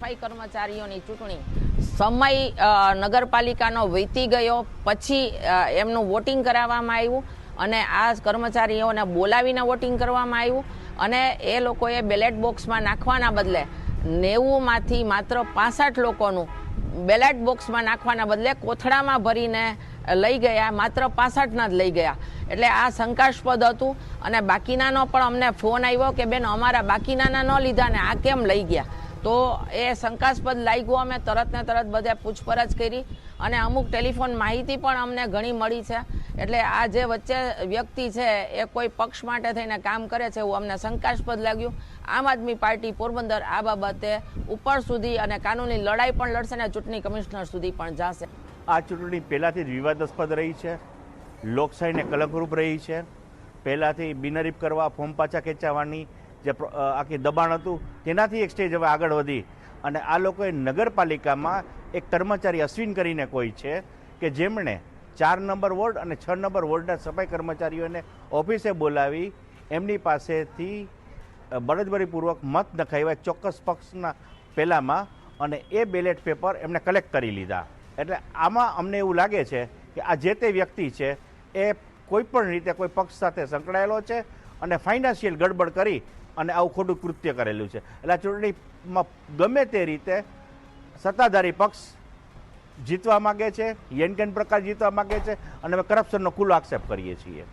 સફાઈ કર્મચારીઓની ચૂંટણી સમય નગરપાલિકાનો વીતી ગયો પછી એમનું વોટિંગ કરાવવામાં આવ્યું અને આ કર્મચારીઓને બોલાવીને વોટિંગ કરવામાં આવ્યું અને એ લોકોએ બેલેટ બોક્સમાં નાખવાના બદલે 90માંથી માત્ર 65 લોકોનું બેલેટ બોક્સમાં નાખવાના બદલે કોથળામાં ભરીને લઈ ગયા, માત્ર 65ના જ લઈ ગયા. એટલે આ શંકાસ્પદ હતું અને બાકીનાનો પણ અમને ફોન આવ્યો કે બેન અમારા બાકીનાના ન લીધા ને આ કેમ લઈ ગયા. તો એ શંકાસ્પદ લાગ્યું. અમે તરત ને તરત બધે પૂછપરછ કરી અને અમુક ટેલિફોન માહિતી પણ અમને ઘણી મળી છે. એટલે આ જે વચ્ચે વ્યક્તિ છે એ કોઈ પક્ષ માટે થઈને કામ કરે છે એવું અમને શંકાસ્પદ લાગ્યું. આમ આદમી પાર્ટી પોરબંદર આ બાબતે ઉપર સુધી અને કાનૂની લડાઈ પણ લડશે અને ચૂંટણી કમિશનર સુધી પણ જશે. આ ચૂંટણી પહેલાંથી જ વિવાદાસ્પદ રહી છે, લોકશાહીને કલંકરૂપ રહી છે. પહેલાંથી બિનહરીફ કરવા, ફોર્મ પાછા ખેંચાવવાની જે આખી દબાણ હતું તેનાથી એક સ્ટેજ હવે આગળ વધી અને આ લોકોએ નગરપાલિકામાં એક કર્મચારી અશ્વિન કરીને કોઈ છે કે જેમણે 4 નંબર વોર્ડ અને 6 નંબર વોર્ડના સફાઈ કર્મચારીઓને ઓફિસે બોલાવી એમની પાસેથી બળજબરીપૂર્વક મત નખાવ્યા ચોક્કસ પક્ષના પહેલામાં અને એ બેલેટ પેપર એમને કલેક્ટ કરી લીધા. એટલે આમાં અમને એવું લાગે છે કે આ જે તે વ્યક્તિ છે એ કોઈ પણ રીતે કોઈ પક્ષ સાથે સંકળાયેલો છે અને ફાઇનાન્શિયલ ગડબડ કરી અને આવું ખોટું કૃત્ય કરેલું છે. એટલે આ ચૂંટણીમાં ગમે તે રીતે સત્તાધારી પક્ષ જીતવા માગે છે, યેનકેન પ્રકાર જીતવા માગે છે અને અમે કરપ્શનનો ખુલ્લો આક્ષેપ કરીએ છીએ.